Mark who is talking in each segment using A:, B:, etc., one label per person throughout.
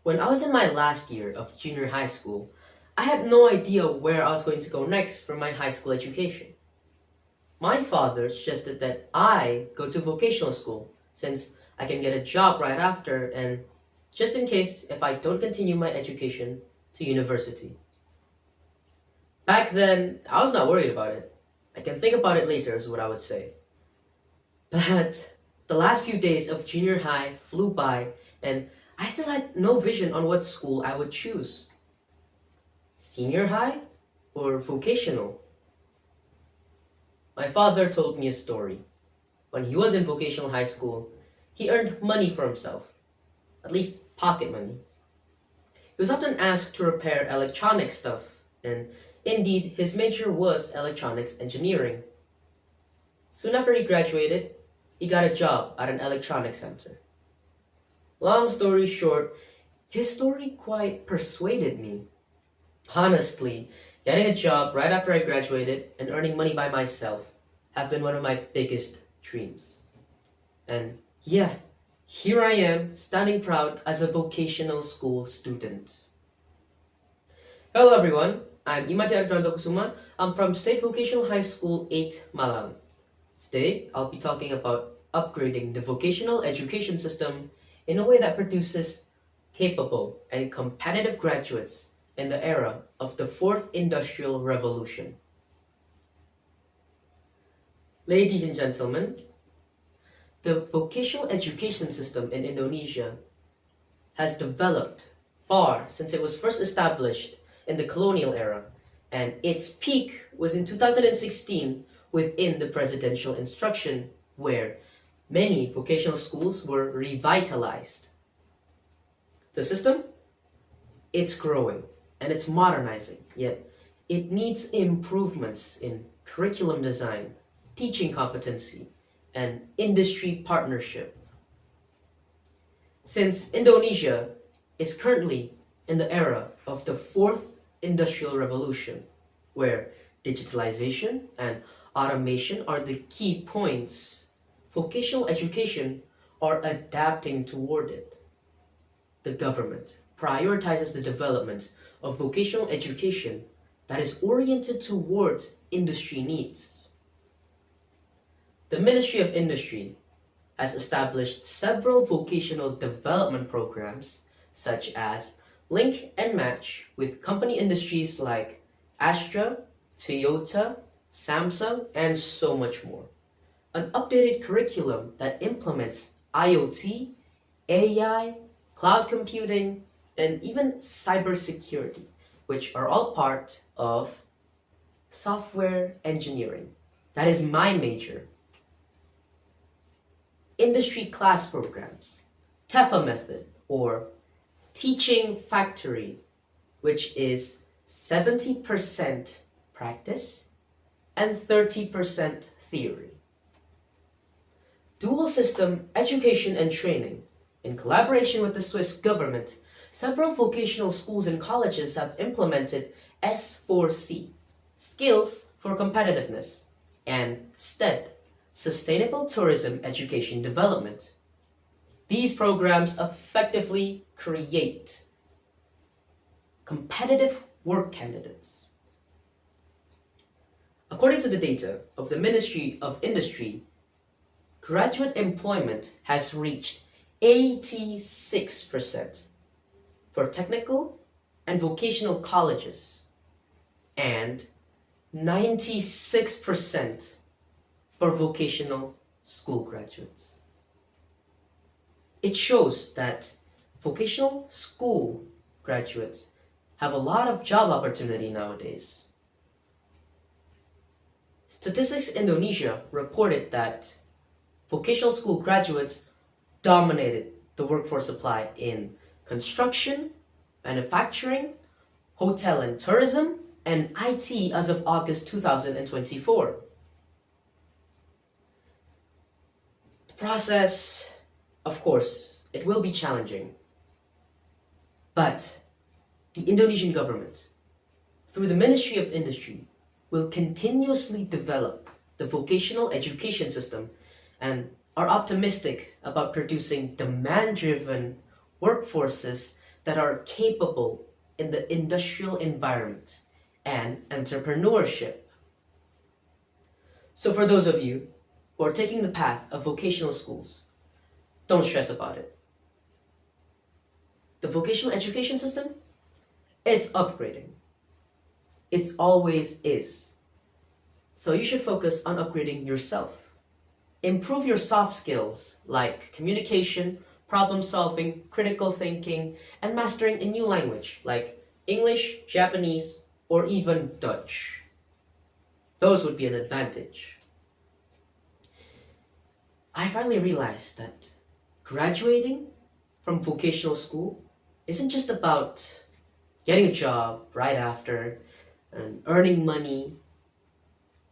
A: When I was in my last year of junior high school, I had no idea where I was going to go next for my high school education. My father suggested that I go to vocational school since I can get a job right after and just in case if I don't continue my education to university. Back then, I was not worried about it. I can think about it later is what I would say. But the last few days of junior high flew by and I still had no vision on what school I would choose. Senior high or vocational? My father told me a story. When he was in vocational high school, he earned money for himself, at least pocket money. He was often asked to repair electronic stuff, and indeed his major was electronics engineering. Soon after he graduated, he got a job at an electronics center. Long story short, his story quite persuaded me. Honestly, getting a job right after I graduated and earning money by myself have been one of my biggest dreams. And yeah, here I am, standing proud as a vocational school student. Hello everyone, I'm Ari Dewanta Kusuma. I'm from State Vocational High School 8 Malang. Today, I'll be talking about upgrading the vocational education system in a way that produces capable and competitive graduates in the era of the Fourth Industrial Revolution. Ladies and gentlemen, the vocational education system in Indonesia has developed far since it was first established in the colonial era, and its peak was in 2016 within the presidential instruction where many vocational schools were revitalized. The system? It's growing and it's modernizing, yet it needs improvements in curriculum design, teaching competency, and industry partnership. Since Indonesia is currently in the era of the Fourth Industrial Revolution, where digitalization and automation are the key points, vocational education are adapting toward it. The government prioritizes the development of vocational education that is oriented towards industry needs. The Ministry of Industry has established several vocational development programs such as Link and Match with company industries like Astra, Toyota, Samsung, and so much more. An updated curriculum that implements IoT, AI, cloud computing, and even cybersecurity, which are all part of software engineering. That is my major. Industry class programs, TEFA method, or teaching factory, which is 70% practice and 30% theory. Dual system education and training. In collaboration with the Swiss government, several vocational schools and colleges have implemented S4C, Skills for Competitiveness, and STED, Sustainable Tourism Education Development. These programs effectively create competitive work candidates. According to the data of the Ministry of Industry, graduate employment has reached 86% for technical and vocational colleges and 96% for vocational school graduates. It shows that vocational school graduates have a lot of job opportunity nowadays. Statistics Indonesia reported that vocational school graduates dominated the workforce supply in construction, manufacturing, hotel and tourism, and IT as of August 2024. The process, of course, it will be challenging. But the Indonesian government, through the Ministry of Industry, will continuously develop the vocational education system and are optimistic about producing demand-driven workforces that are capable in the industrial environment and entrepreneurship. So for those of you who are taking the path of vocational schools, don't stress about it. The vocational education system, it's upgrading. It always is. So you should focus on upgrading yourself. Improve your soft skills like communication, problem solving, critical thinking, and mastering a new language like English, Japanese, or even Dutch. Those would be an advantage. I finally realized that graduating from vocational school isn't just about getting a job right after and earning money.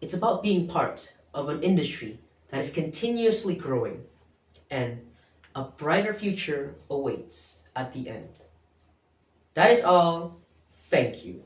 A: It's about being part of an industry that is continuously growing, and a brighter future awaits at the end. That is all. Thank you.